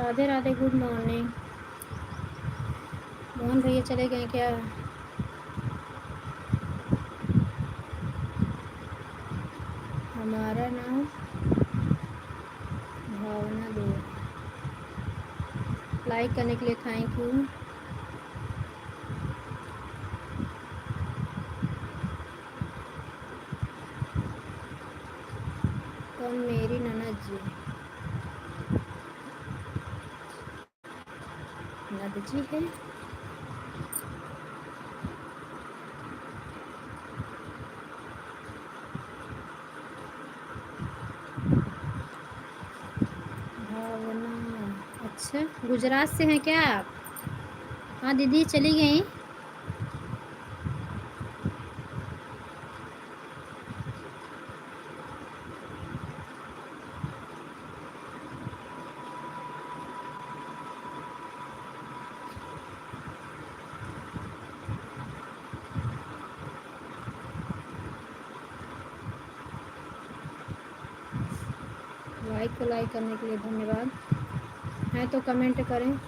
Radhe Radhe, good morning. Mohan भैया चले गए क्या? हमारा नाम भावना दे। लाइक करने के लिए थैंक यू। कौन? मेरी ननद जी। नद जी है। भावना। अच्छा, गुजरात से हैं क्या आप? हाँ दीदी, चली गई। लाइक को लाइक करने के लिए धन्यवाद। हैं तो कमेंट करें।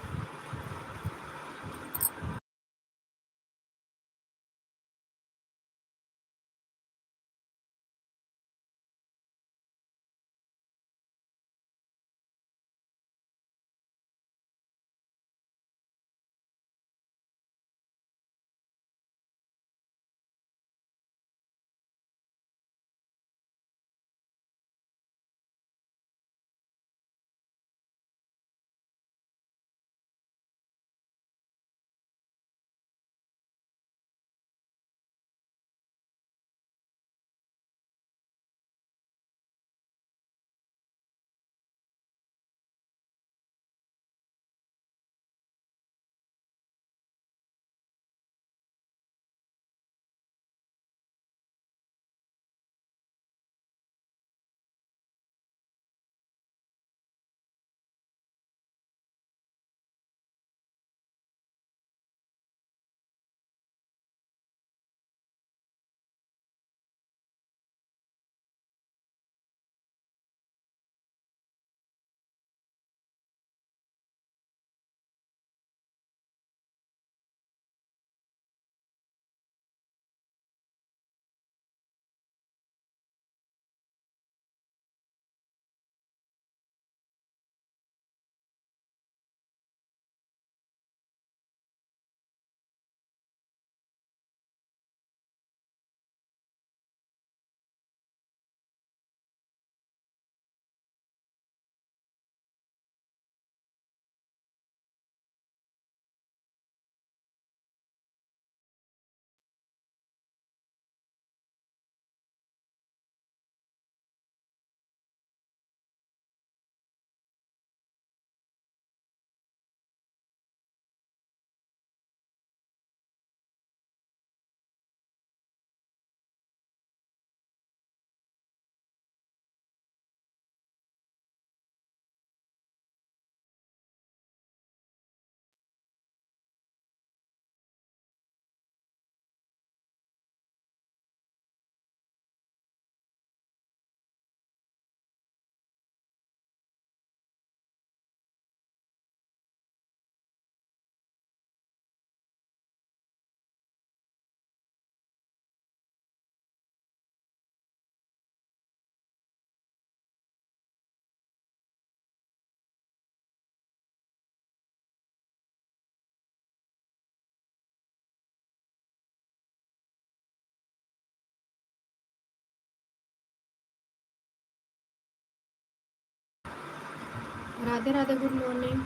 Radhe Radhe, good morning.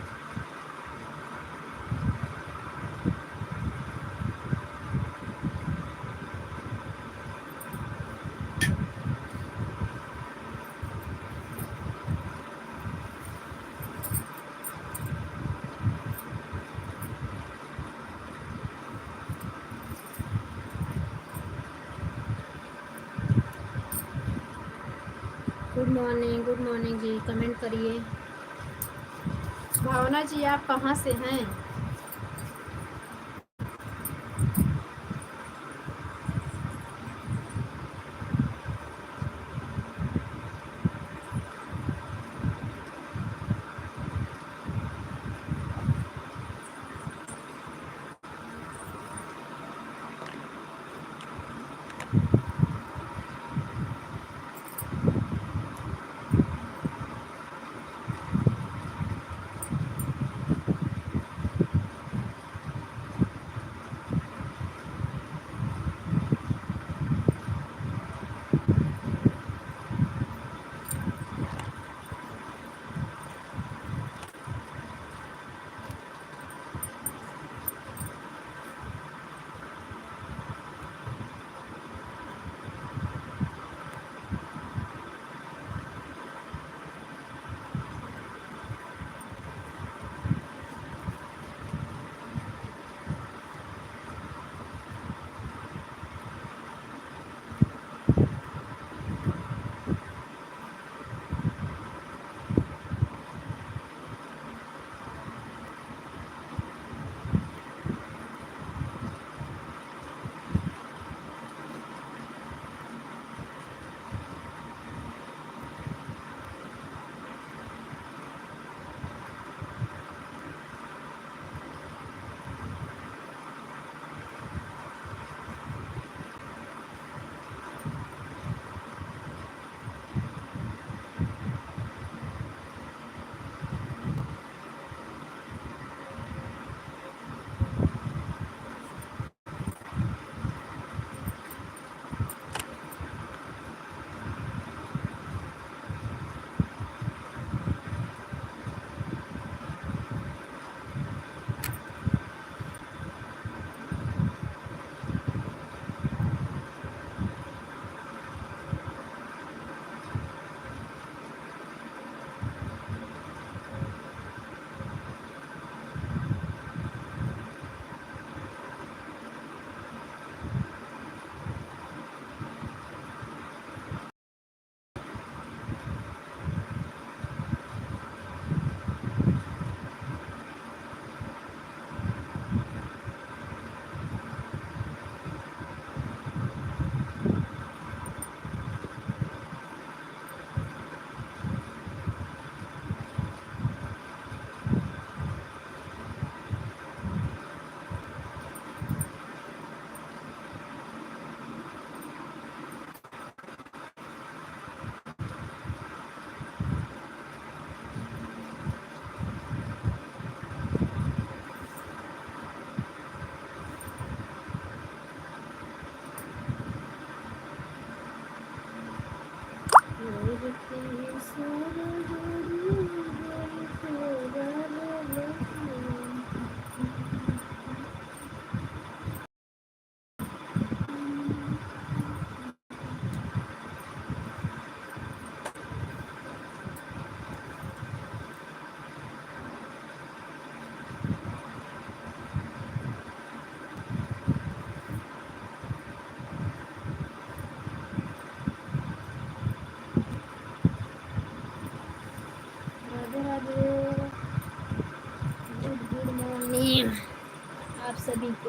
Good morning ji, comment करिए। भावना जी, आप कहाँ से हैं?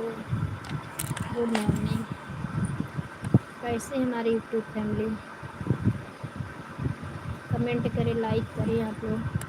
Good morning. कैसे है हमारी यूट्यूब फैमिली? कमेंट करें, लाइक करें आप लोग।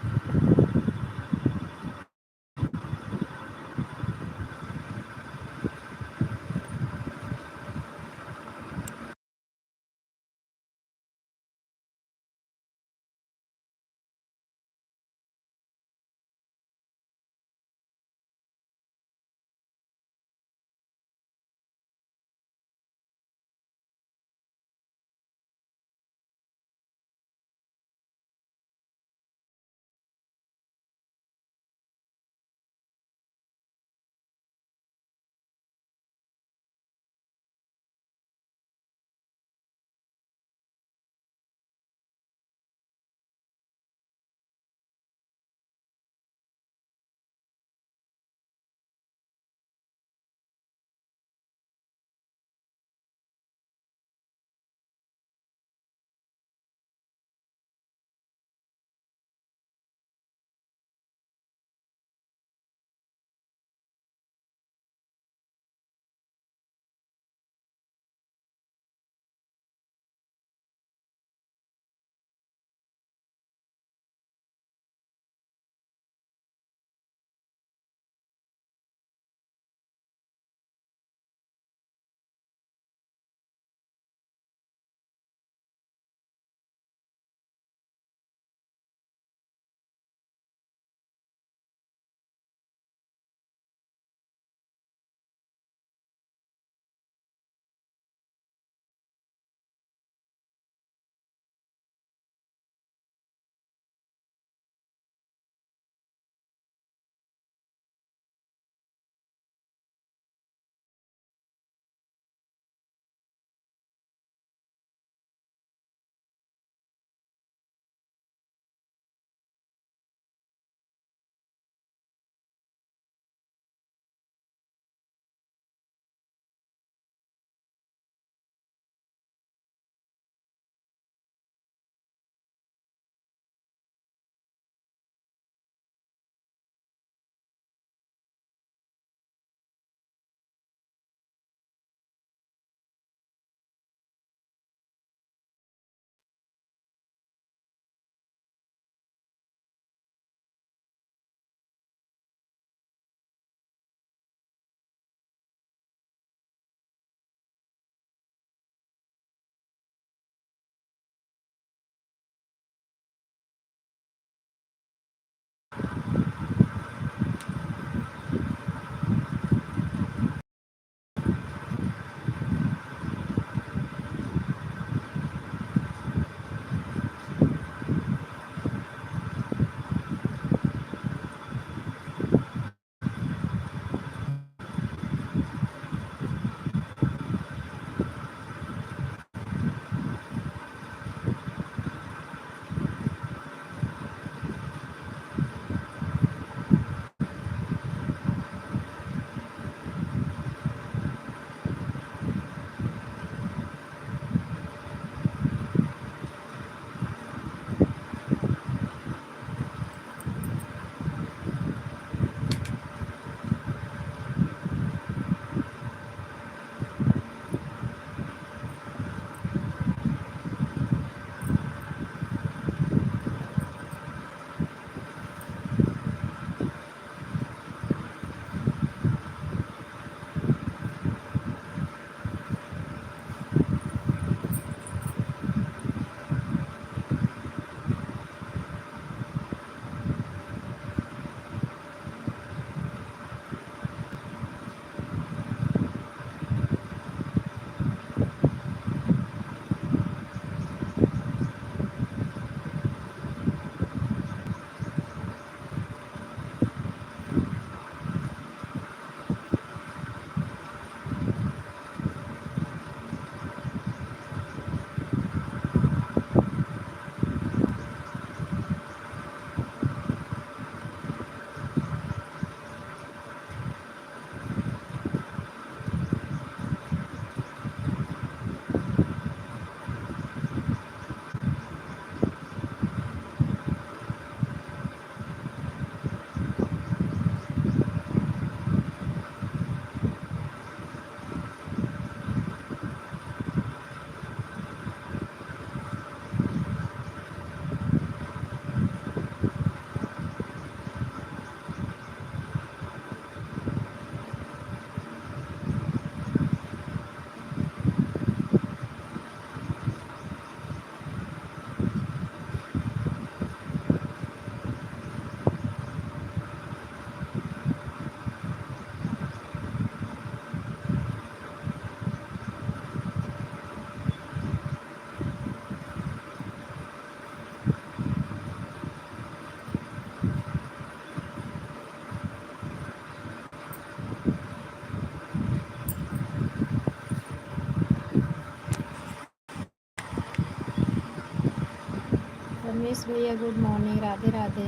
रमेश भैया गुड मॉर्निंग, राधे राधे।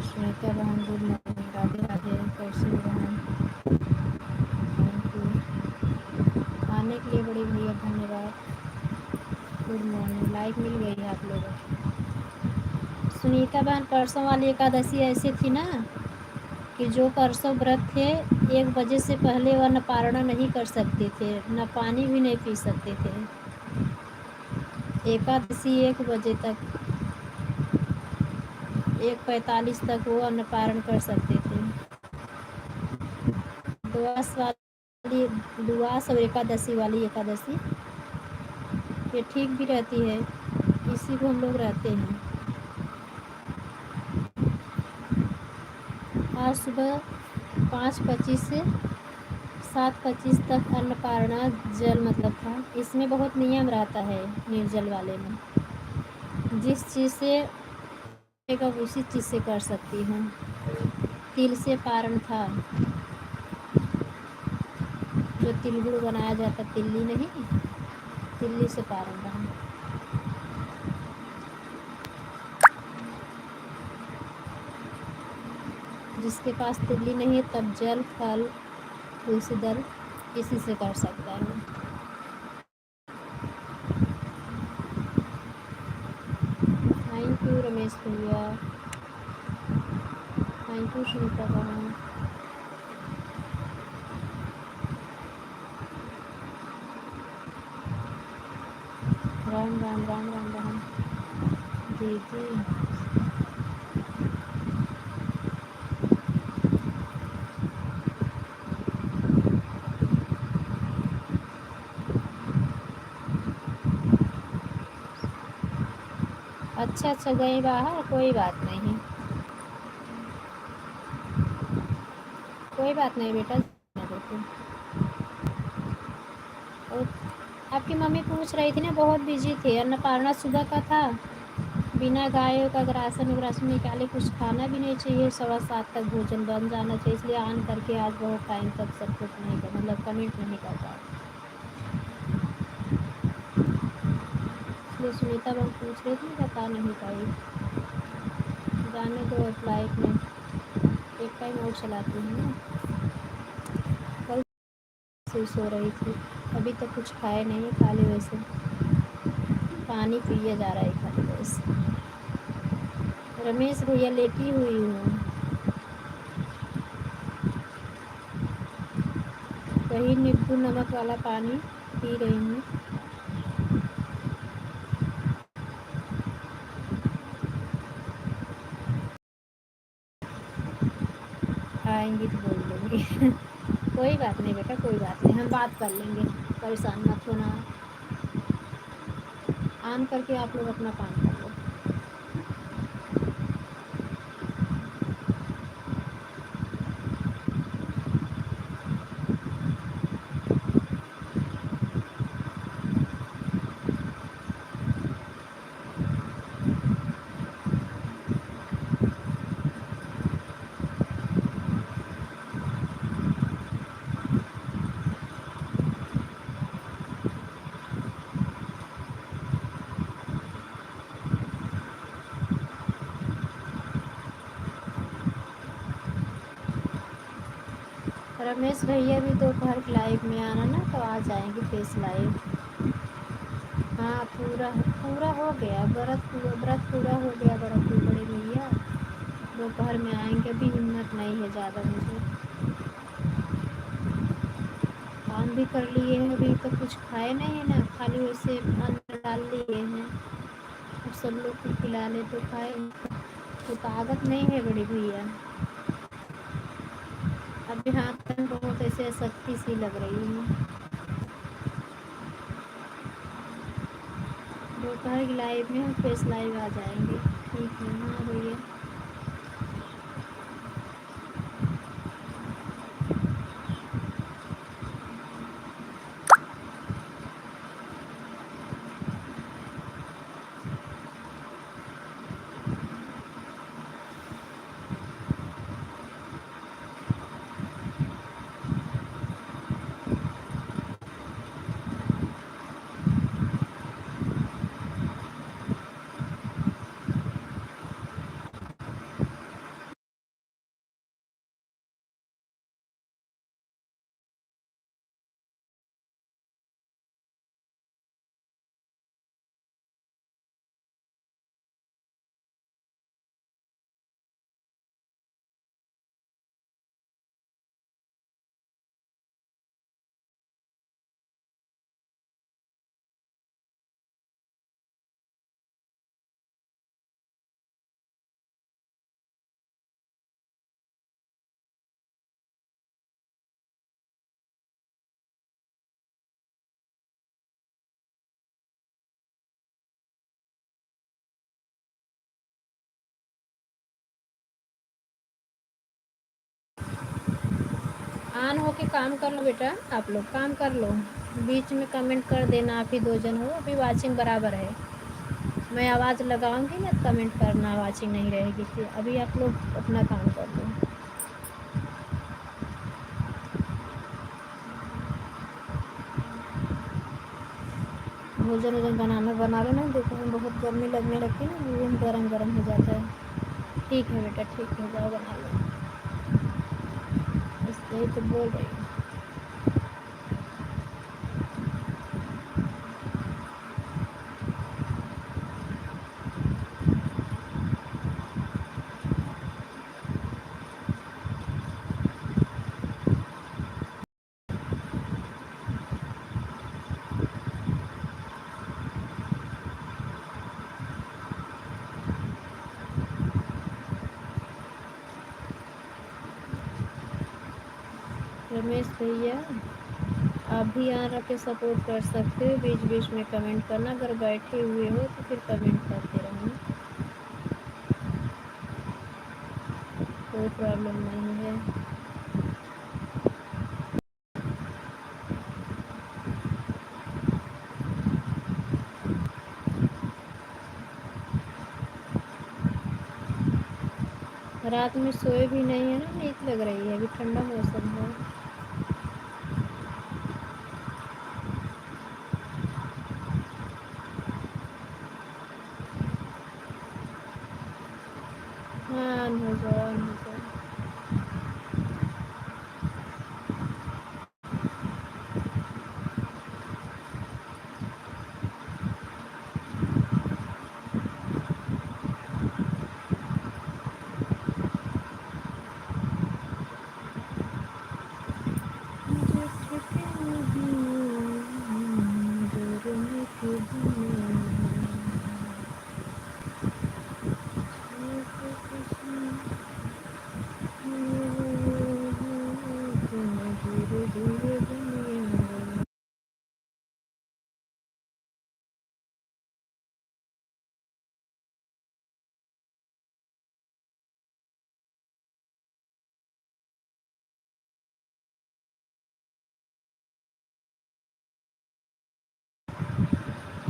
श्वेता बहन गुड मॉर्निंग, राधे राधे। कौशिक बहन थैंक यू आने के लिए, बड़ी भैया धन्यवाद। गुड मॉर्निंग, लाइक मिल गई है आप लोगों को। सुनीता बहन परसों वाली एकादशी ऐसी थी ना कि जो परसों व्रत थे 1 बजे से पहले वह न पारणा नहीं कर सकते थे, न पानी भी नहीं पी सकते थे। एकादशी 1 बजे तक, 1:45 तक वो अन्न पारण कर सकते थे। दुआस और एकादशी वाली एकादशी ये ठीक भी रहती है, इसी को हम लोग रहते हैं। आज सुबह 5:25 से 7:25 तक अन्नपारणा जल मतलब था। इसमें बहुत नियम रहता है निर्जल वाले में, जिस चीज़ से उसी चीज़ से कर सकती हूँ। तिल से पारण था, जो तिलगुड़ बनाया जाता, तिल्ली नहीं, तिल्ली से पारण रहा। जिसके पास तिल्ली नहीं है तब जल फल तुलसी दल इसी से कर सकता है। थैंक यू रमेश भैया, थैंक यू सुनीता बहन। राम राम राम राम बहन दीदी। अच्छा गई बाहर, कोई बात नहीं, कोई बात नहीं बेटा। और आपकी मम्मी पूछ रही थी ना, बहुत बिजी थे, अन्नपूर्णा सुबह का था, बिना गायों का ग्रासन उग्रासन निकाले कुछ खाना भी नहीं चाहिए, 7:15 तक भोजन बन जाना चाहिए, इसलिए ऑन करके आज बहुत टाइम तक सब कुछ नहीं कर, मतलब कमेंट नहीं कर पाए। इसलिए सुनीता बहन पूछ रही थी, बता नहीं पाई। जाने दो, लाइफ में एक टाइम और चलाती हूँ ना। कल से सो रही थी, अभी तक कुछ खाए नहीं, खाली वैसे पानी पिए जा रहा है खाली वैसे। रमेश भैया लेटी हुई हूँ, वही नींबू नमक वाला पानी पी रही हूँ। आएंगी तो बोल देंगे कोई बात नहीं बेटा, कोई बात नहीं, हम बात कर लेंगे, परेशान मत होना। ऑन करके आप लोग अपना काम कर लो। रमेश भैया भी दोपहर के लाइव में आना ना, तो आ जाएंगे फेस लाइव। हाँ पूरा पूरा हो गया, व्रत पूरा हो गया बड़े भैया। दोपहर में आएंगे, अभी हिम्मत नहीं है ज़्यादा मुझे, काम भी कर लिए हैं, अभी तो कुछ खाए नहीं है ना, खाली वैसे अन्न डाल लिए हैं, अब सब लोग को खिला ले तो खाए, तो ताकत नहीं है बड़ी भैया। अभी हाथ में बहुत ऐसे शक्ति सी लग रही है। दोपहर की लाइव में हम फेस लाइव आ जाएंगे, ठीक है। हाँ भैया, ऑन होके काम कर लो बेटा, आप लोग काम कर लो, बीच में कमेंट कर देना, आप ही 2 जन हो, अभी वाचिंग बराबर है। मैं आवाज़ लगाऊंगी ना, कमेंट करना, वाचिंग नहीं रहेगी, फिर अभी आप लोग अपना काम कर लो। भोजन वोजन बना लो ना, देखो बहुत गर्मी लगने लगती है ना, रूम गरम गरम हो जाता है। ठीक है बेटा, ठीक है, जाओ बना लो, इसलिए तो बोल रही हूँ। रमेश भैया, आप भी यहाँ रख के सपोर्ट कर सकते हो, बीच बीच में कमेंट करना, अगर बैठे हुए हो तो फिर कमेंट करते रहना, कोई प्रॉब्लम नहीं है। रात में सोए भी नहीं है ना, नींद लग रही है, अभी ठंडा मौसम है। हाँ, हो जाओ, हो जाओ।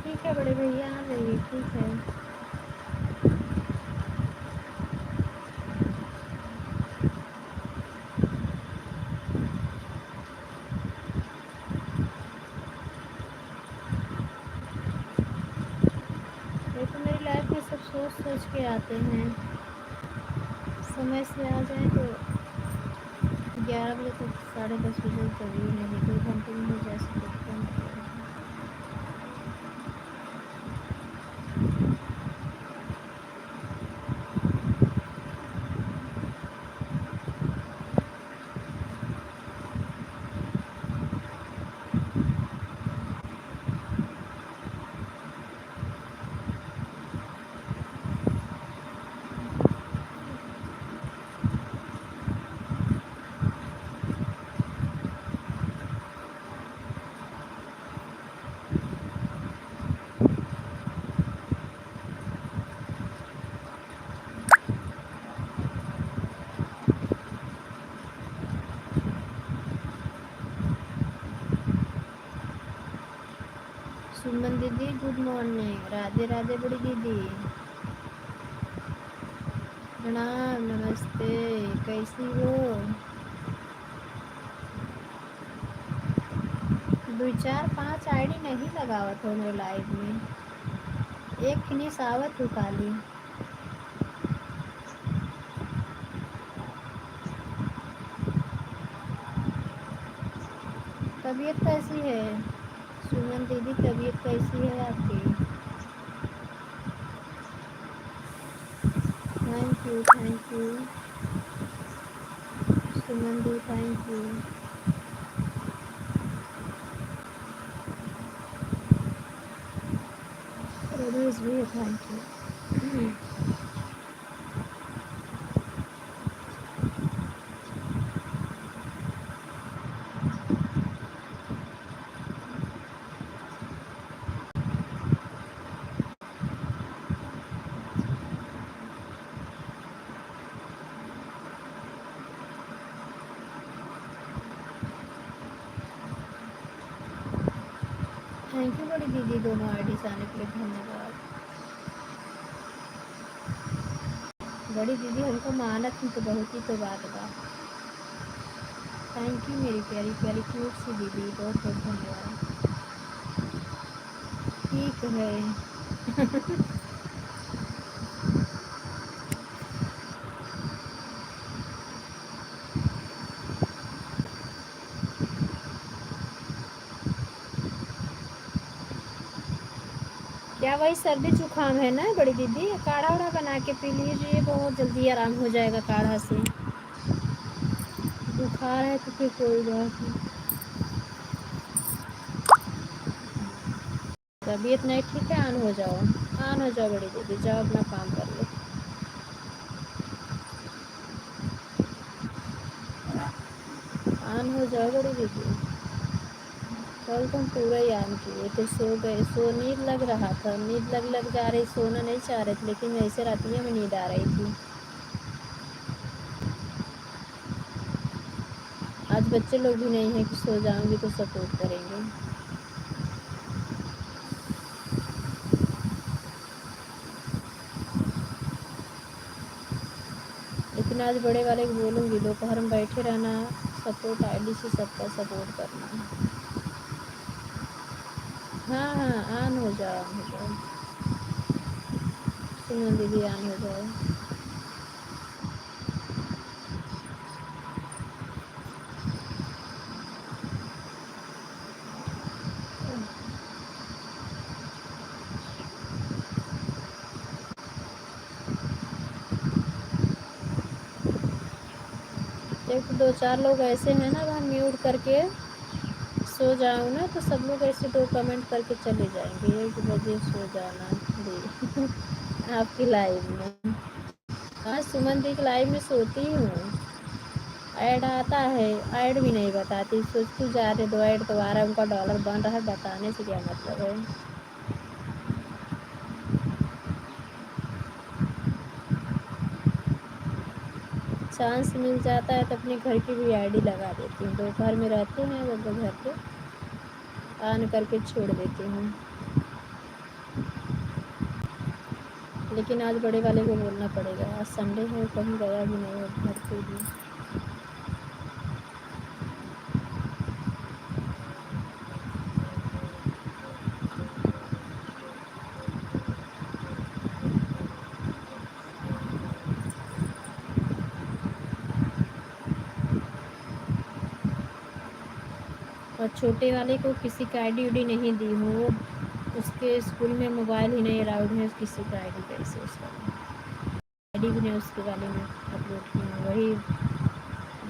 ठीक है बड़े भैया, आ जाइए, ठीक है। देखो मेरी लाइफ में सब सोच सोच के आते हैं, समय से आ जाए तो 11 बजे तक, 10:30 बजे कभी नहीं, 2 घंटे में हो जाए तो देखते हैं। सुमन दीदी गुड मॉर्निंग, राधे राधे बड़ी दीदी, प्रणाम, नमस्ते, कैसी हो? 2 4 5 आईडी नहीं लगावत हो मेरे लाइव में, एक फिनिश आवत हो खाली। तबीयत कैसी है सुमन दीदी, तबीयत कैसी है आपकी? Thank you Suman the, thank you. Ramesh भैया थैंक यू। थैंक यू बड़ी दीदी, दोनों आईडी से आने के लिए धन्यवाद। बड़ी दीदी हमको मानत ही तो बहुत ही तो बात बा। थैंक यू मेरी प्यारी प्यारी क्यूट सी दीदी, बहुत बहुत धन्यवाद। ठीक है। क्या वही सर्दी जुकाम है ना बड़ी दीदी? काढ़ा वाढ़ा बना के पी लीजिए, बहुत जल्दी आराम हो जाएगा काढ़ा से। बुखार है तो फिर कोई बात नहीं। तबीयत नहीं ठीक है, ऑन हो जाओ, ऑन हो जाओ बड़ी दीदी, जाओ अपना काम कर लो। ऑन हो जाओ बड़ी दीदी। कल तो हम पूरा ही आराम किए थे, सो गए, सो नींद लग रहा था, नींद लग जा रही, सोना नहीं चाह रहे थे, लेकिन ऐसे रातियों में नींद आ रही थी। आज बच्चे लोग भी नहीं है कि सो जाऊंगी तो सपोर्ट करेंगे। लेकिन आज बड़े वाले को बोलूँगी दोपहर में बैठे रहना, सपोर्ट आईडी से सबका सपोर्ट करना। हाँ हाँ, ऑन हो जाओ, ऑन हो जाओ। सुमन दीदी ऑन हो जाओ। एक दो चार लोग ऐसे हैं ना, वहाँ म्यूट करके सो जाओ ना, तो सब लोग ऐसे दो कमेंट करके चले जाएंगे, 1 बजे सो जाना दी। आपकी लाइव में, हाँ सुमन दी की लाइव में सोती हूँ। ऐड आता है, ऐड भी नहीं बताती, सोचती जा रहे 2 ऐड तो आ रहा है, उनका डॉलर बन रहा है, बताने से क्या मतलब है। चांस मिल जाता है तो अपने घर की भी आईडी लगा देती हूँ, दोपहर में रहते हैं जब वो घर पे, ऑन करके छोड़ देती हूँ। लेकिन आज बड़े वाले को बोलना पड़ेगा, आज संडे है, कहीं गया भी नहीं है घर पे भी। और छोटे वाले को किसी का आईडी उडी नहीं दी हूँ, वो उसके स्कूल में मोबाइल ही नहीं अलाउड है, किसी का आईडी कैसे उसका आईडी भी नहीं उसके वाले में अपलोड की हूँ। वही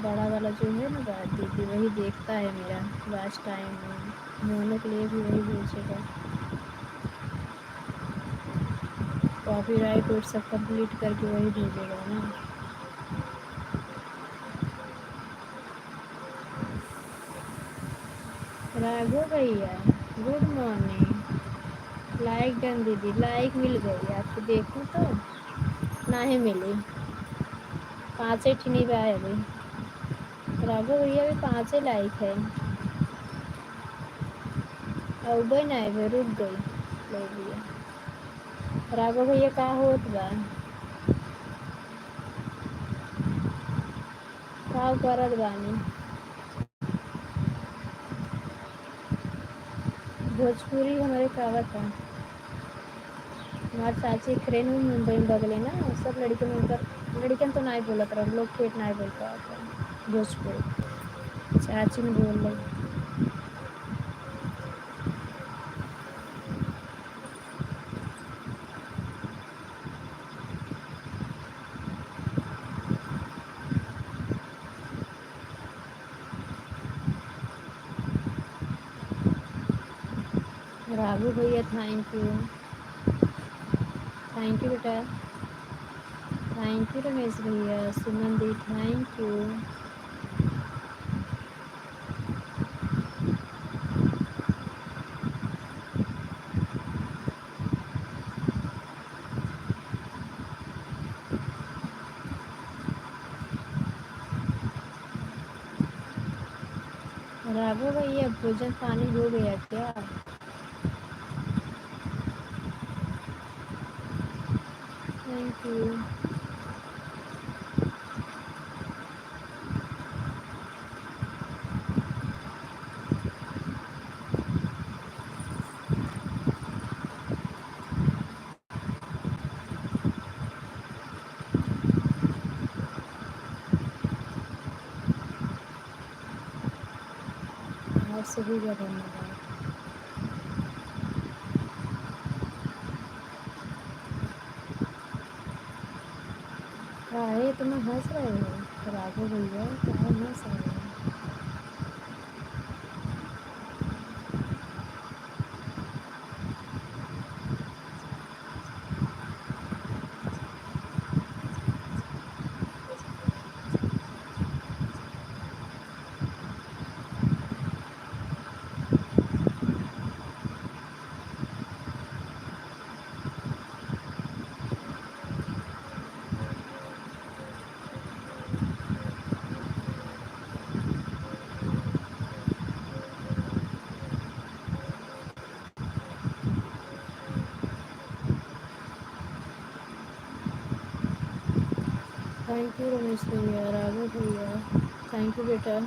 बड़ा वाला जो है ना बात दीदी, वही देखता है मेरा लास्ट टाइम में, मोनू के लिए भी वही भेजेगा, कॉपीराइट और सब कंप्लीट करके वही भेजेगा ना। राघव भैया गुड मॉर्निंग। लाइक डन दीदी, लाइक मिल गई आपको, देखूँ तो ना ही मिली, 5 ठिनी बा है अभी। राघव भैया भी 5 लाइक है, और भाई ना है, रुक गई ले लिया। राघव भैया का होत बा, का करत बानी? भोजपुरी हमारे कावत है, हमारे चाची फ्रेंड में मुंबई में बगले ना, सब लड़के मिलकर, लड़कन तो नहीं बोलत रह लोग, खेत नहीं बोल पाते भोजपुरी, चाची ने बोल रही। राघव भैया थैंक यू, थैंक यू बेटा, थैंक यू रमेश भैया, सुमन दी थैंक यू। राघव भैया भोजन पानी हो गया क्या? Thank you. आप सभी का धन्यवाद। काहे तुम हंस रहे हो राघव भैया, काहे हंस रहे हो? थैंक यू रमेश भैया, राघव भैया, थैंक यू बेटा,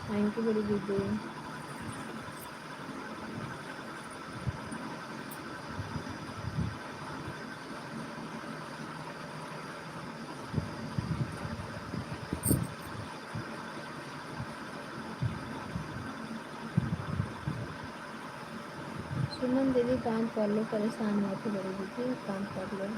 थैंक यू बड़ी दीदी। सुमन दीदी काम कर लो, परेशान मत हो बड़ी दीदी, काम कर लो।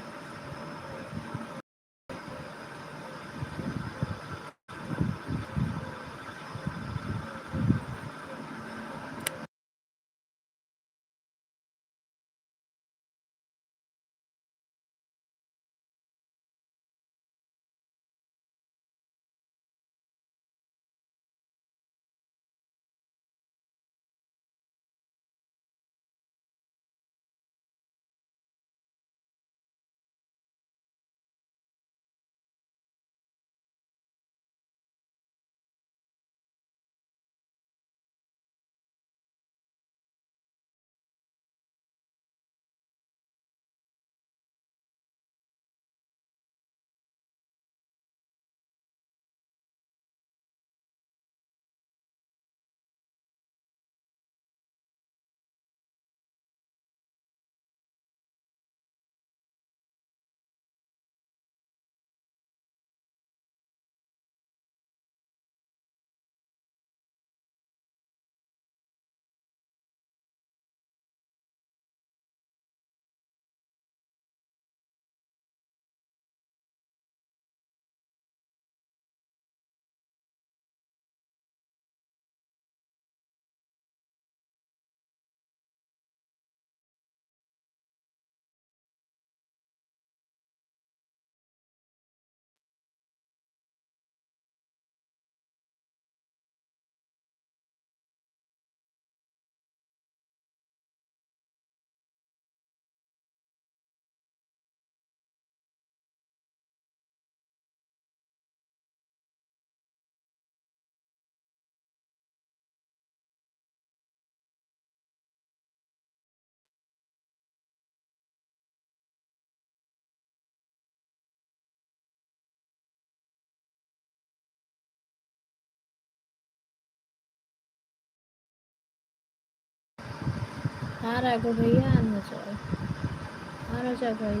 हाँ राघव भैया, आना जाओ, आना जाओ भाई।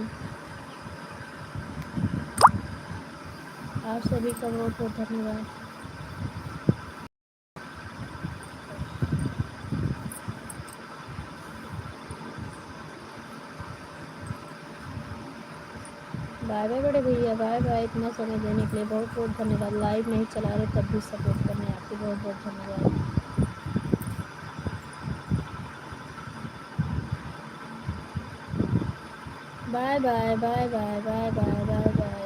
आप सभी का बहुत बहुत धन्यवाद। बाय बाय बड़े भैया, बाय बाय। इतना समय देने के लिए बहुत बहुत धन्यवाद। लाइव नहीं चला रहे तब भी सपोर्ट करने आपके बहुत बहुत धन्यवाद। Bye bye bye bye bye bye bye bye.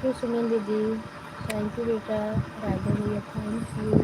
Thank you Suman दीदी, थैंक यू बेटा, राधे भैया thank you.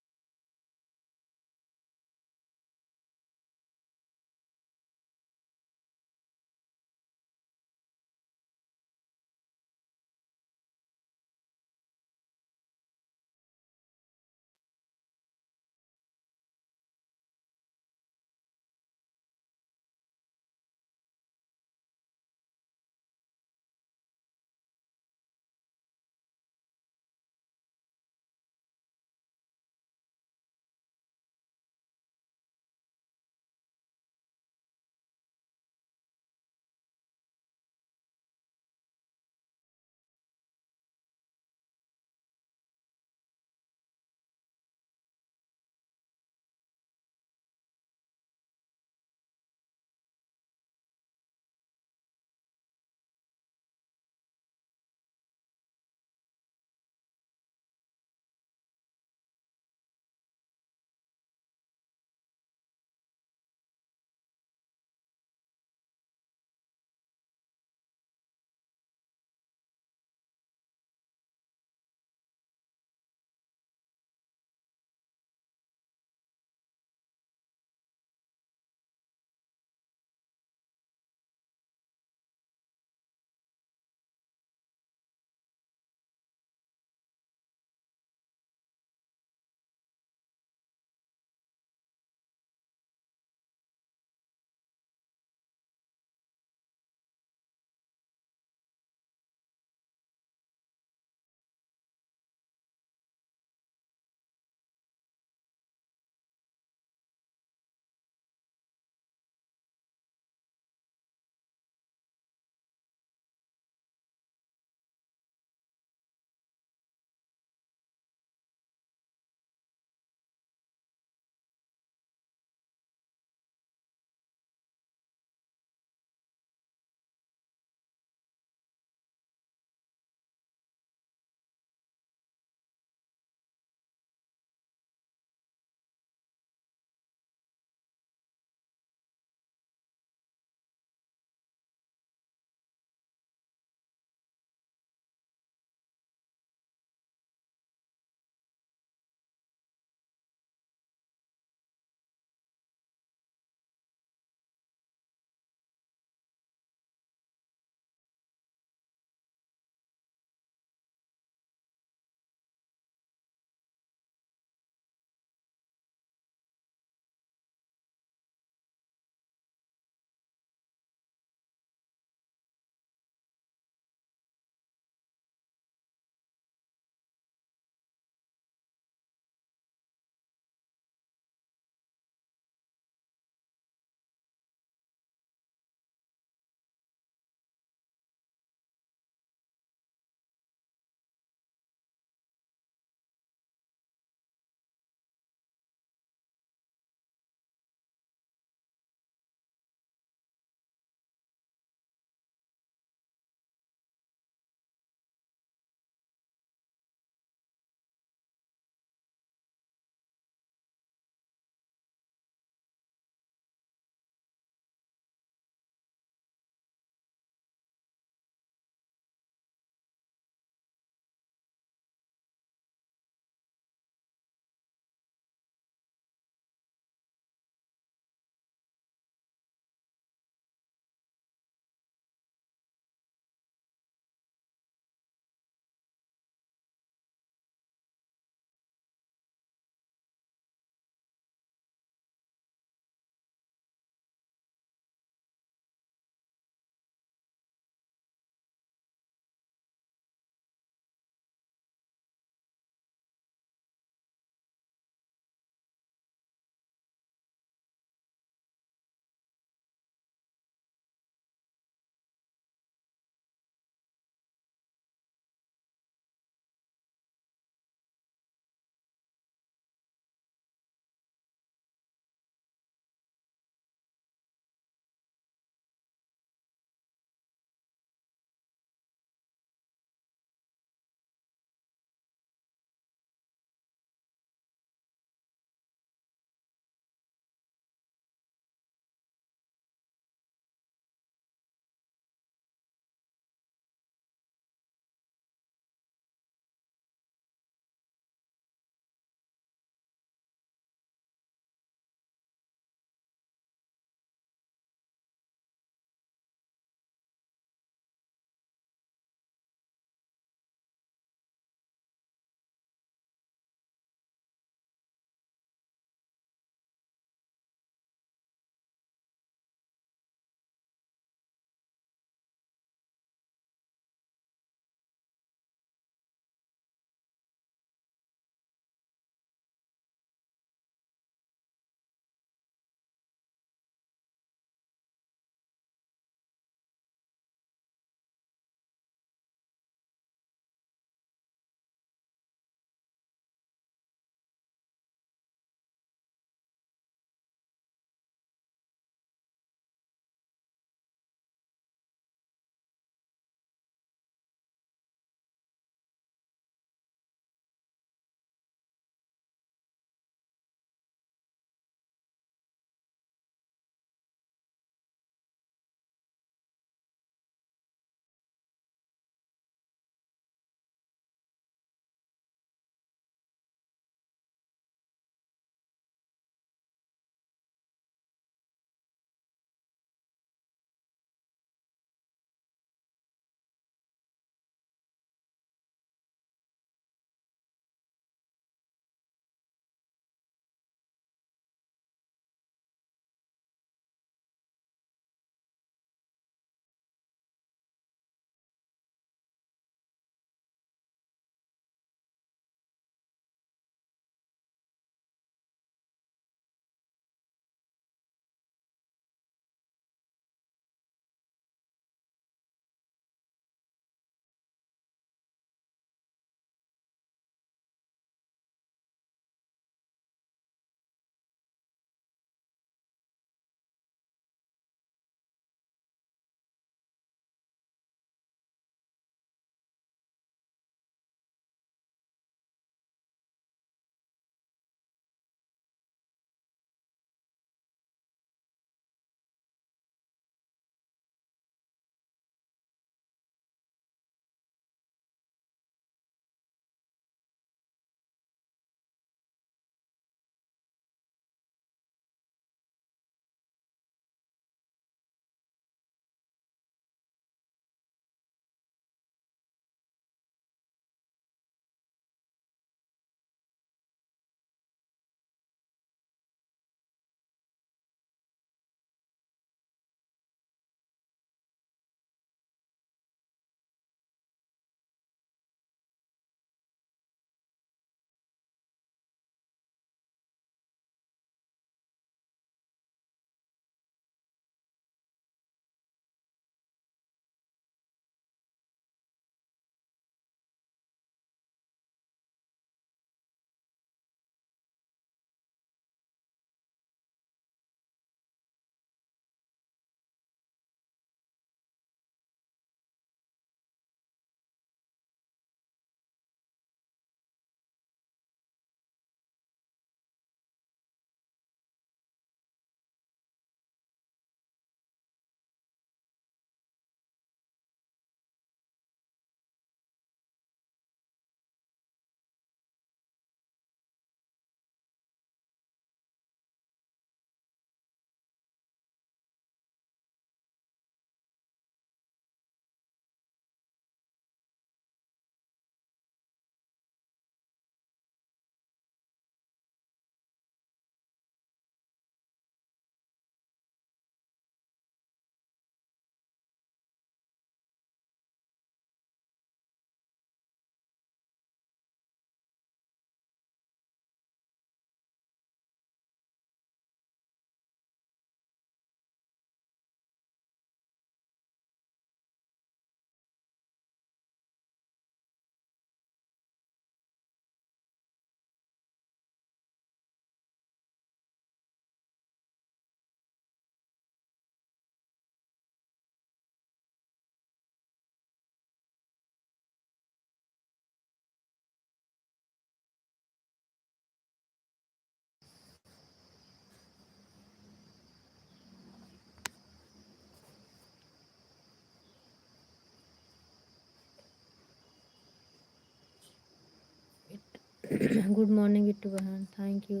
Good morning Bittu बहन, thank you.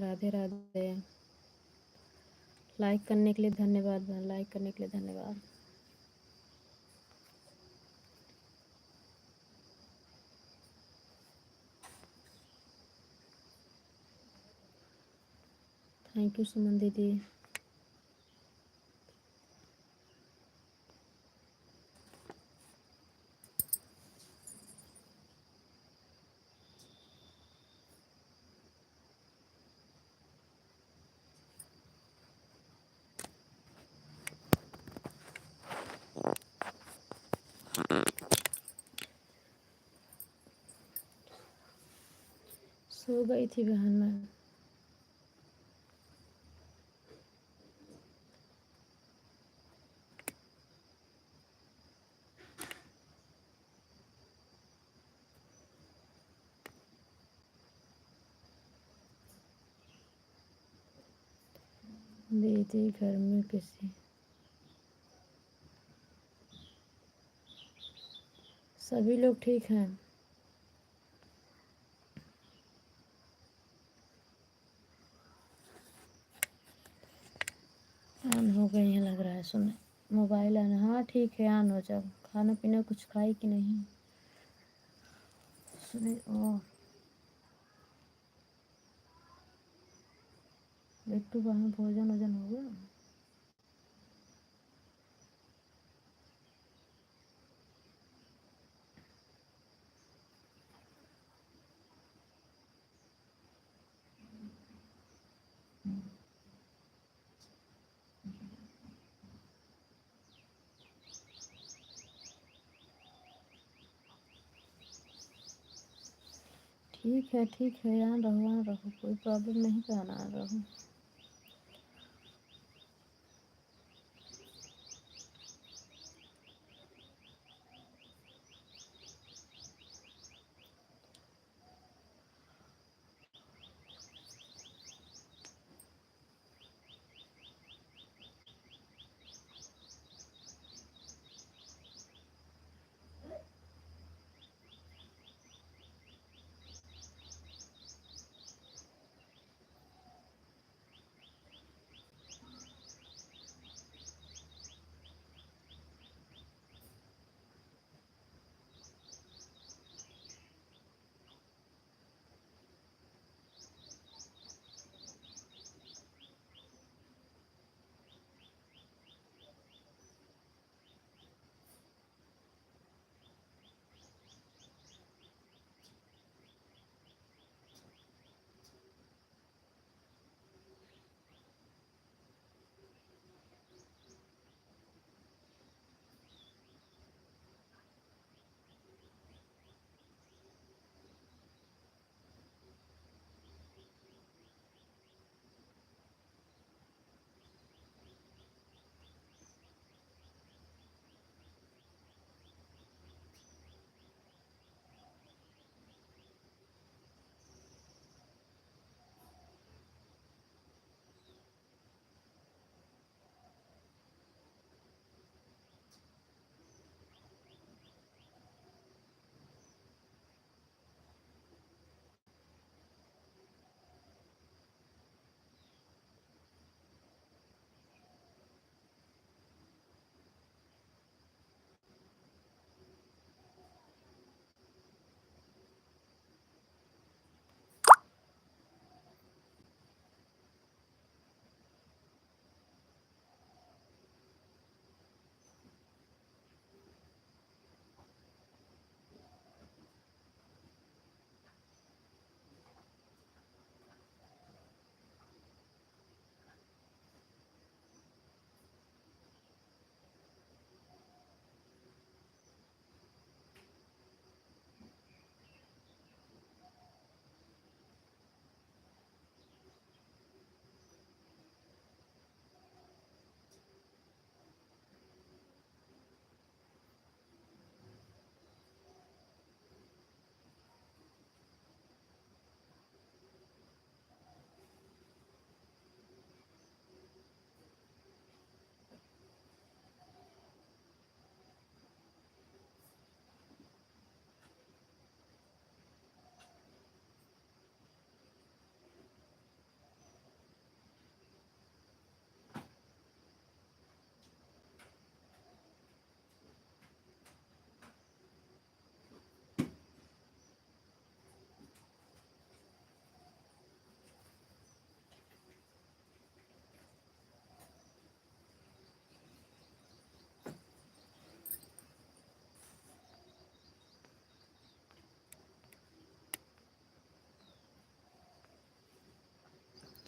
Radhe Radhe. Like करने के लिए धन्यवाद बहन, लाइक करने के लिए धन्यवाद। थैंक यू सुमन दीदी। सो गई थी बहन मैं। दीदी घर में किसी, सभी लोग ठीक हैं। ऑन हो गई है लग रहा है, सुन मोबाइल आना। हाँ ठीक है, ऑन हो जाओ। खाना पीना कुछ खाई कि नहीं? सुने ओ बिट्टू बहन, भोजन वोजन हो गया? ठीक है, यहाँ रहो, कोई प्रॉब्लम नहीं, कहना रहो।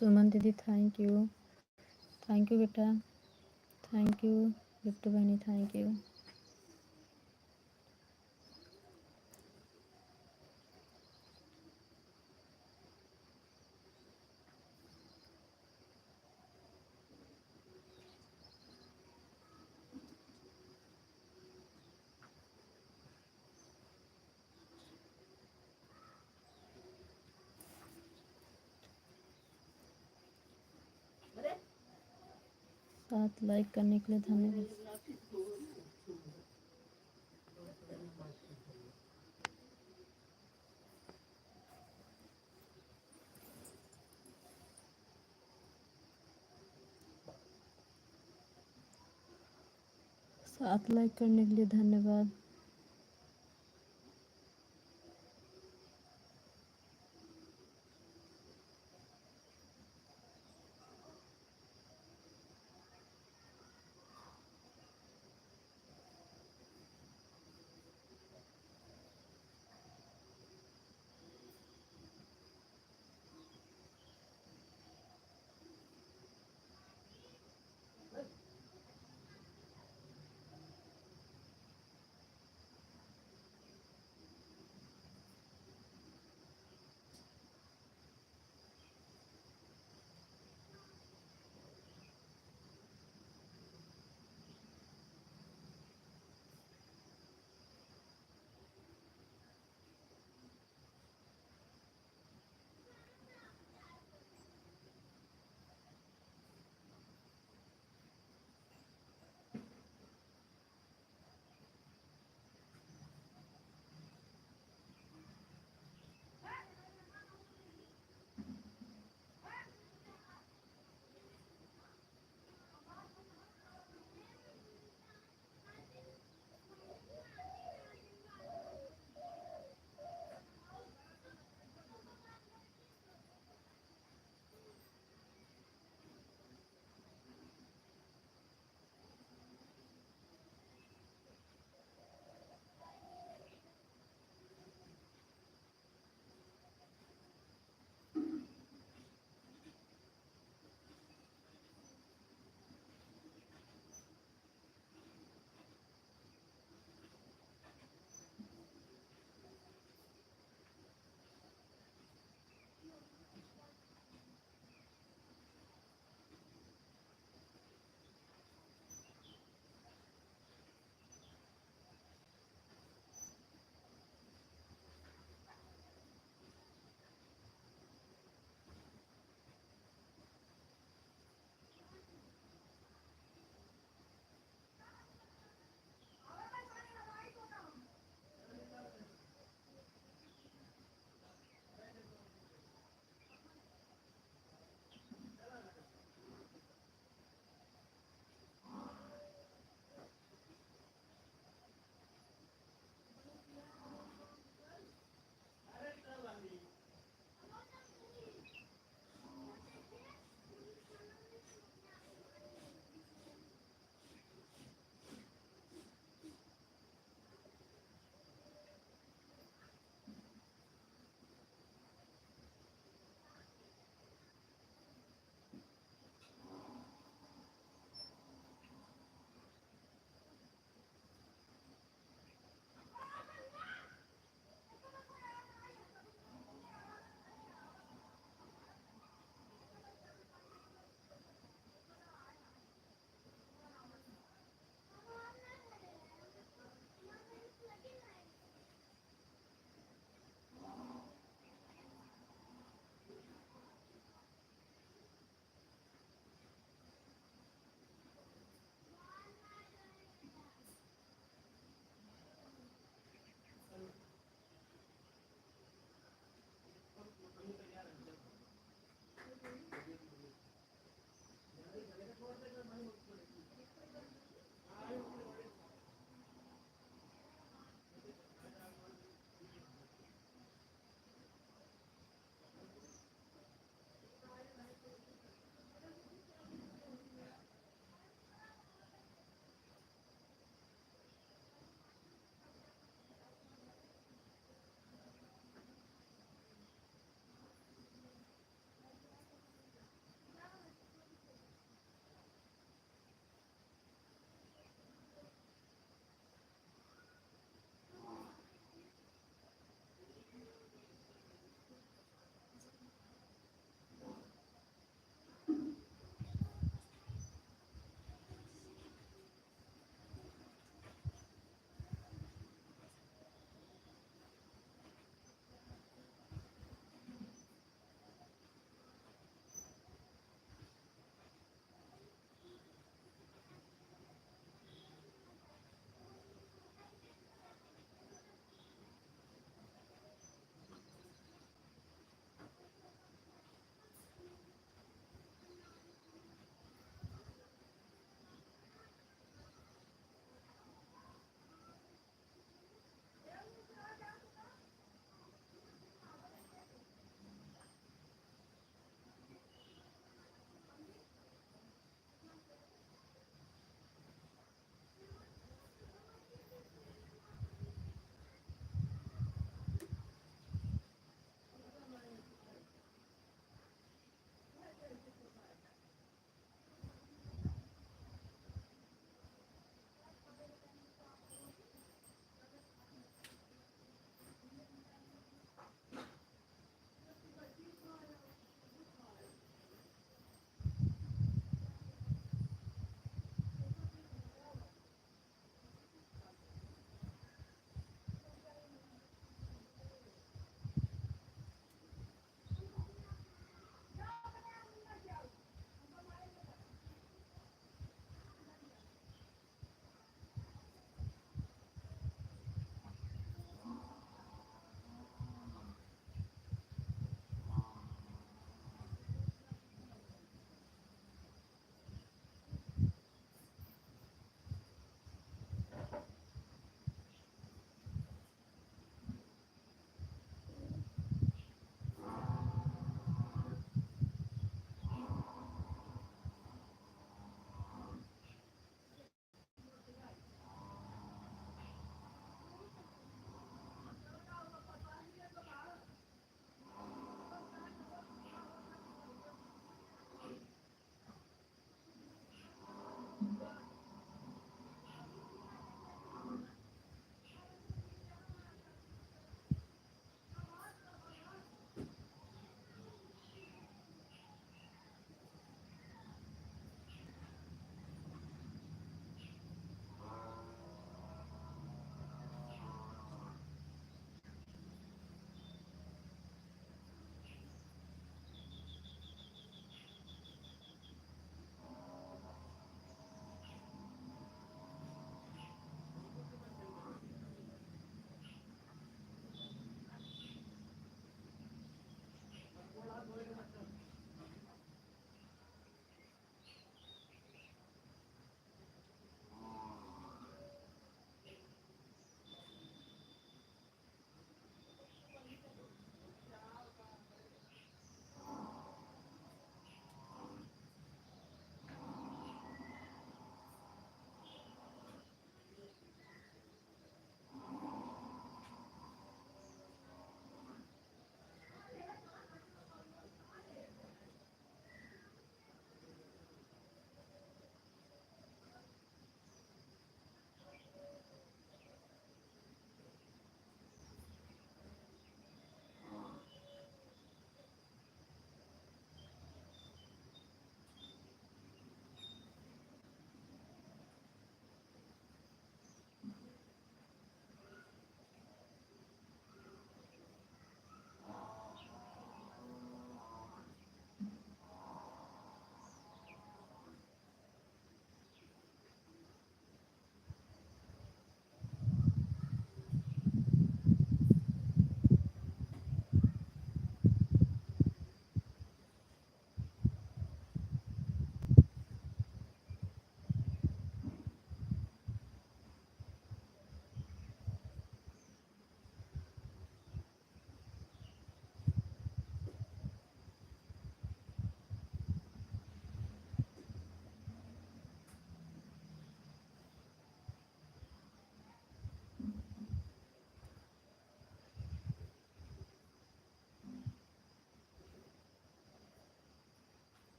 सुमन दीदी थैंक यू बेटा, थैंक यू बिट्टू बहनी, थैंक यू। साथ लाइक करने के लिए धन्यवाद। साथ लाइक करने के लिए धन्यवाद।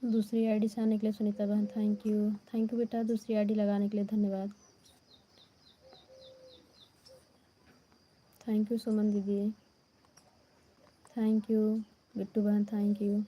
दूसरी आईडी से आने के लिए सुनीता बहन थैंक यू बेटा, दूसरी आईडी लगाने के लिए धन्यवाद। थैंक यू सुमन दीदी, थैंक यू बिट्टू बहन, थैंक यू।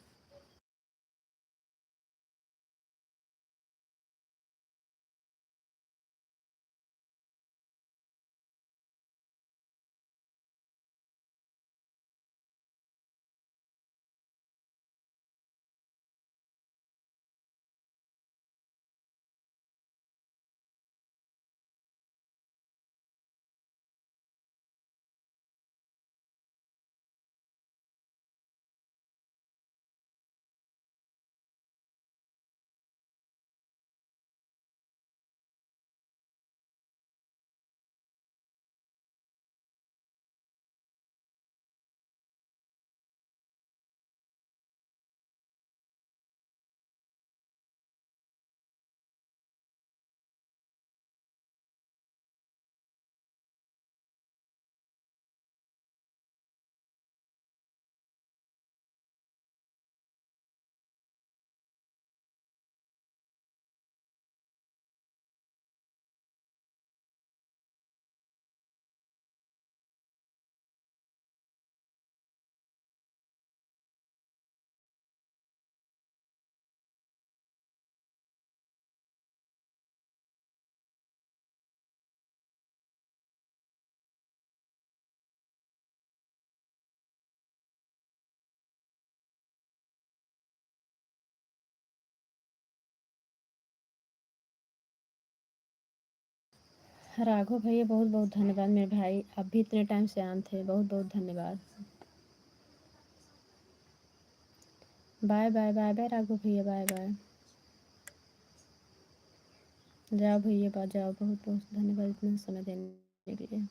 राघव भैया बहुत बहुत धन्यवाद मेरे भाई, आप भी इतने टाइम से आन थे, बहुत बहुत धन्यवाद। Bye bye bye bye Raghav भैया, बाय बाय। जाओ भैया बात जाओ, बहुत बहुत धन्यवाद इतना समय देने के लिए।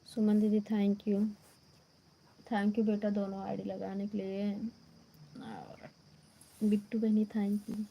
सुमन दीदी थैंक यू बेटा दोनों आईडी लगाने के लिए। और बिट्टू बहनी थैंक यू।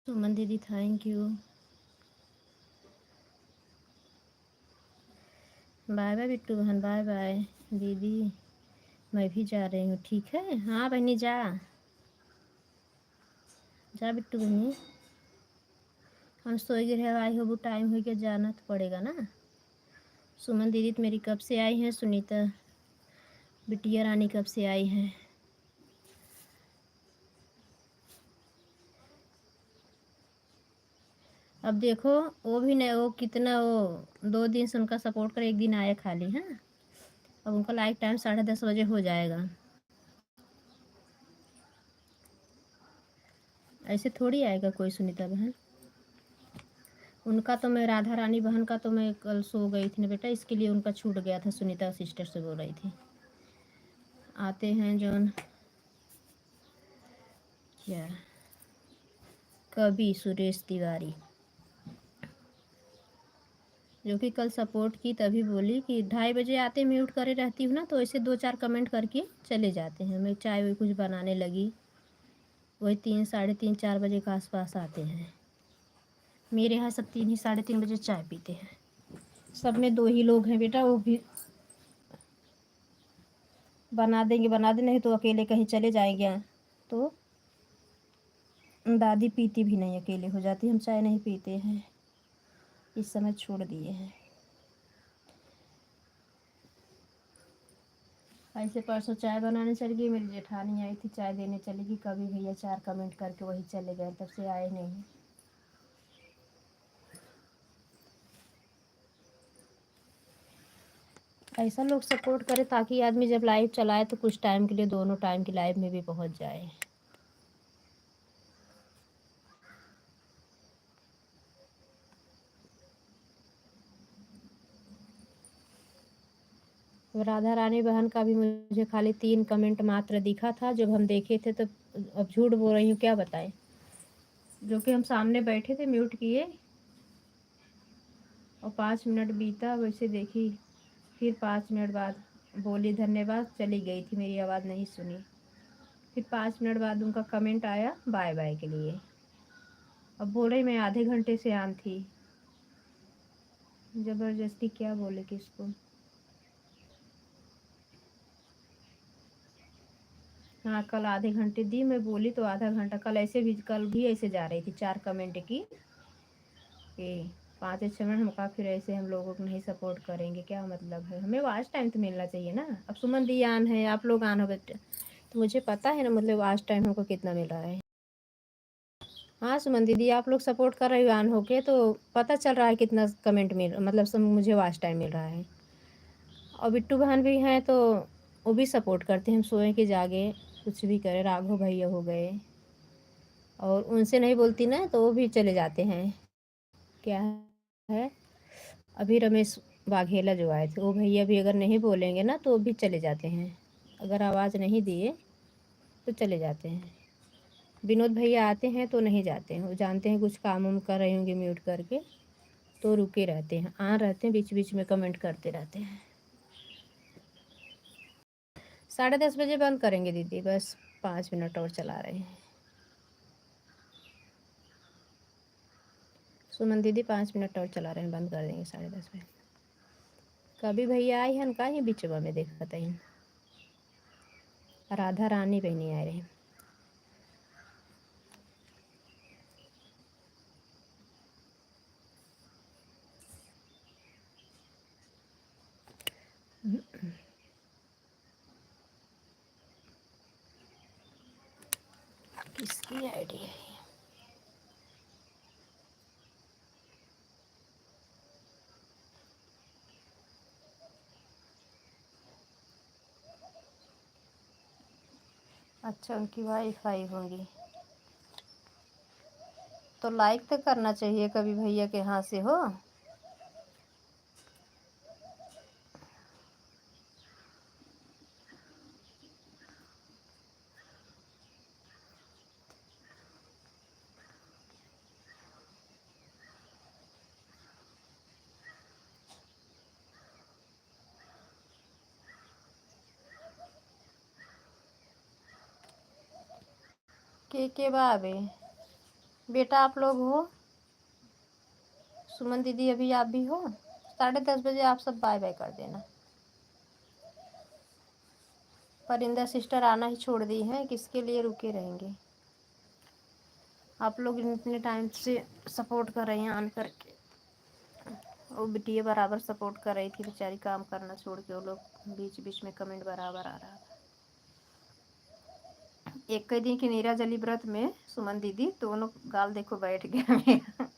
सुमन दीदी thank you. Bye bye Bittu बहन, बाय बाय दीदी, मैं भी जा रही हूँ। ठीक है, हाँ बहनी जा जा बिट्टू बहनी, हम सोए गिर है, आई हो वो टाइम हो गया, जाना तो पड़ेगा ना। सुमन दीदी तो मेरी कब से आई हैं, सुनीता बिटिया रानी कब से आई हैं। अब देखो वो भी नहीं, वो कितना वो 2 दिन से उनका सपोर्ट कर, एक दिन आया खाली। हाँ, अब उनका लाइक टाइम 10:30 बजे हो जाएगा। ऐसे थोड़ी आएगा कोई सुनीता बहन। उनका तो मैं राधा रानी बहन का तो मैं कल सो गई थी ना बेटा, इसके लिए उनका छूट गया था। सुनीता सिस्टर से बोल रही थी आते हैं जौन क्या, कभी सुरेश तिवारी, जो कि कल सपोर्ट की, तभी बोली कि 2:30 बजे आते, म्यूट करे रहती हूँ ना, तो ऐसे 2-4 कमेंट करके चले जाते हैं। मैं चाय वही कुछ बनाने लगी, वही 3, 3:30, 4 बजे के आसपास आते हैं। मेरे यहाँ सब 3 ही 3:30 बजे चाय पीते हैं। सब में 2 ही लोग हैं बेटा, वो भी बना देंगे, बना दे, नहीं तो अकेले कहीं चले जाएंगे तो दादी पीती भी नहीं, अकेले हो जाती। हम चाय नहीं पीते हैं, इस समय छोड़ दिए हैं। ऐसे परसों चाय बनाने चली गई, मेरी जेठानी आई थी, चाय देने चली गई, कभी भैया 4 कमेंट करके वही चले गए, तब से आए नहीं। ऐसा लोग सपोर्ट करे ताकि आदमी जब लाइव चलाए तो कुछ टाइम के लिए दोनों टाइम की लाइव में भी पहुंच जाए। राधा रानी बहन का भी मुझे खाली 3 कमेंट मात्र दिखा था जब हम देखे थे, तो अब झूठ बोल रही हूँ क्या बताएं, जो कि हम सामने बैठे थे म्यूट किए और 5 मिनट बीता, वैसे देखी, फिर 5 मिनट बाद बोली धन्यवाद, चली गई थी, मेरी आवाज़ नहीं सुनी। फिर 5 मिनट बाद उनका कमेंट आया बाय बाय के लिए। अब बोल रही मैं आधे घंटे से ऑन थी, ज़बरदस्ती क्या बोले किसको। हाँ कल आधे घंटे दी, मैं बोली तो आधा घंटा, कल ऐसे भी, कल भी ऐसे जा रही थी 4 कमेंट की कि 5 या 6 मिनट, हम कहा फिर ऐसे हम लोगों को नहीं सपोर्ट करेंगे, क्या मतलब है, हमें वाच टाइम तो मिलना चाहिए ना। अब सुमन दी आन है, आप लोग आन हो बेटे, तो मुझे पता है ना, मतलब वाच टाइम हमको कितना मिल रहा है। हाँ सुमन दीदी, आप लोग सपोर्ट कर रहे हो आन होके, तो पता चल रहा है कितना कमेंट मिल, मतलब सब मुझे वाच टाइम मिल रहा है। और बिट्टू बहन भी हैं तो वो भी सपोर्ट करते हैं, हम सोए कि जागे कुछ भी करें, राघव भैया हो गए, और उनसे नहीं बोलती ना तो वो भी चले जाते हैं। क्या है, अभी रमेश वाघेला जो आए थे, वो भैया भी अगर नहीं बोलेंगे ना तो वो भी चले जाते हैं, अगर आवाज़ नहीं दिए तो चले जाते हैं। विनोद भैया आते हैं तो नहीं जाते हैं, वो जानते हैं कुछ काम उम कर रही होंगे म्यूट करके, तो रुके रहते हैं, रहते हैं बीच बीच में कमेंट करते रहते हैं। 10:30 बजे बंद करेंगे दीदी, बस 5 मिनट और चला रहे हैं। सुमन दीदी 5 मिनट और चला रहे हैं, बंद कर देंगे 10:30 बजे। कभी भैया आई हैं का ही बिचवा में देखा ही, राधा रानी भी नहीं आ रही। किसकी आईडी है? अच्छा उनकी वाईफाई होगी, तो लाइक तो करना चाहिए कभी भैया के यहाँ से हो। के बाबे बेटा आप लोग हो, सुमन दीदी अभी आप भी हो? 10:30 बजे आप सब बाय बाय कर देना। परिंदा सिस्टर आना ही छोड़ दी है, किसके लिए रुके रहेंगे। आप लोग इतने टाइम से सपोर्ट कर रही हैं ऑन करके। वो बिटिया बराबर सपोर्ट कर रही थी बेचारी, काम करना छोड़ के। वो लोग बीच बीच में कमेंट बराबर आ रहा था। एक कई दिन की नीरा जली व्रत में सुमन दीदी दोनों गाल देखो बैठ गया मेरा।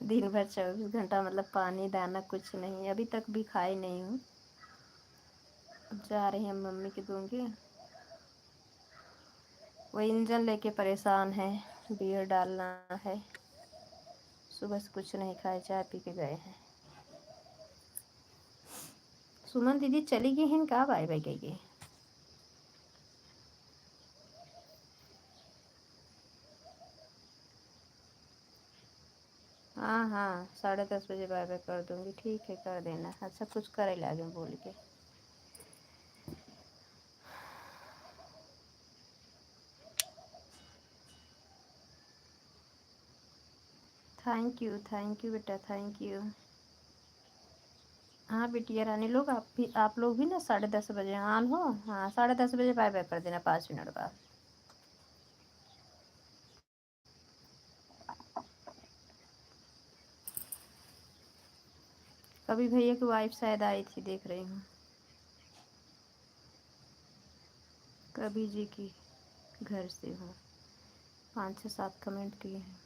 दिन भर 24 घंटा मतलब पानी दाना कुछ नहीं, अभी तक भी खाई नहीं हूँ। जा रही हैं मम्मी की दूंगी। वो इंजन लेके परेशान है, बियर डालना है। सुबह से कुछ नहीं खाए, चाय पी के गए हैं। सुमन दीदी चली गई हैं, कहाँ बाय बाय गई? हाँ हाँ 10:30 बजे बाय बाय कर दूंगी। ठीक है कर देना। अच्छा कुछ करे लागे बोल के। थैंक यू बेटा, थैंक यू। हाँ बिटिया रानी लोग, आप लोग भी ना 10:30 बजे ऑन हो। हाँ 10:30 बजे बाय बाय कर देना 5 मिनट बाद। कभी भैया की वाइफ शायद आई थी, देख रही हूँ। कभी जी की घर से हूँ। 5 से 7 कमेंट किए हैं।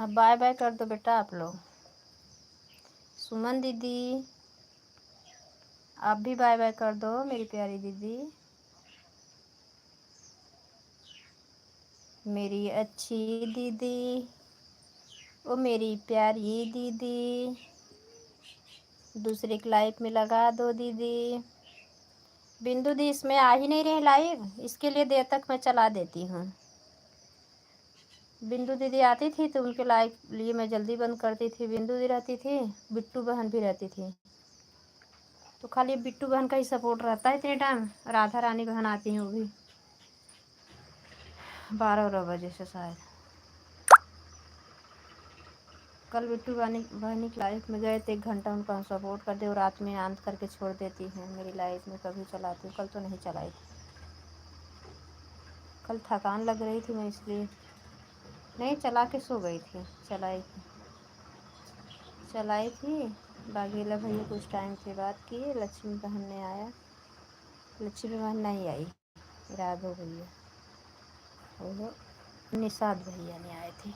अब बाय बाय कर दो बेटा आप लोग। सुमन दीदी आप भी बाय बाय कर दो मेरी प्यारी दीदी, मेरी अच्छी दीदी, ओ मेरी प्यारी दीदी, दूसरे की लाइफ में लगा दो दीदी। बिंदु दी इसमें आ ही नहीं रही लाइव, इसके लिए देर तक मैं चला देती हूँ। बिंदु दीदी आती थी तो उनके लाइव लिए मैं जल्दी बंद करती थी। बिंदु दी रहती थी, बिट्टू बहन भी रहती थी, तो खाली बिट्टू बहन का ही सपोर्ट रहता है इतने टाइम। राधा रानी बहन आती हैं, वो भी 12 बजे से शायद। कल बिट्टू बहनी की लाइफ में गए थे, 1 घंटा उनका सपोर्ट कर दे और रात में आंत करके छोड़ देती हैं मेरी लाइफ में, कभी चलाती हूँ। कल तो नहीं चलाई, कल थकान लग रही थी मैं इसलिए नहीं चला के सो गई थी। चलाई थी। बागेला भैया कुछ टाइम के बाद किए, लक्ष्मी बहन ने आया, लक्ष्मी बहन नहीं आई, राघव भैया वो निषाद भैया ने आए थे।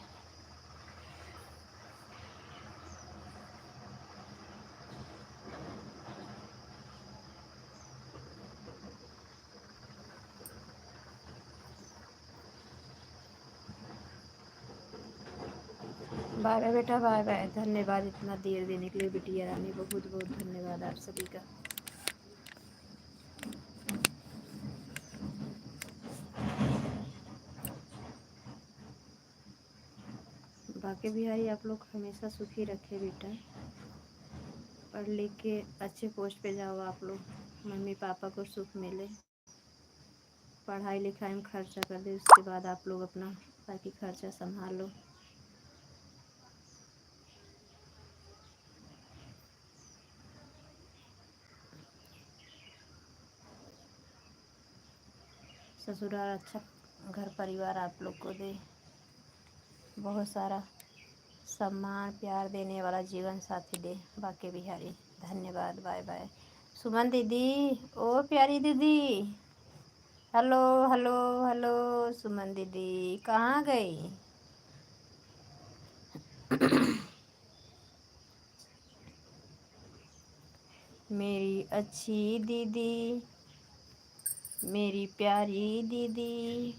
बाय बाय बेटा, बाय बाय। धन्यवाद इतना देर देने के लिए बिटिया रानी, बहुत बहुत धन्यवाद आप सभी का। बाकी बिहारी आप लोग हमेशा सुखी रखे बेटा, पढ़ लिख के अच्छे पोस्ट पे जाओ आप लोग, मम्मी पापा को सुख मिले, पढ़ाई लिखाई में खर्चा कर दे, उसके बाद आप लोग अपना बाकी खर्चा संभालो। ससुराल अच्छा घर परिवार आप लोग को दे, बहुत सारा सम्मान प्यार देने वाला जीवन साथी दे। बाकी बिहारी धन्यवाद, बाय बाय। सुमन दीदी, ओ प्यारी दीदी, हेलो हेलो हेलो। सुमन दीदी कहाँ गई? मेरी अच्छी दीदी, मेरी प्यारी दीदी।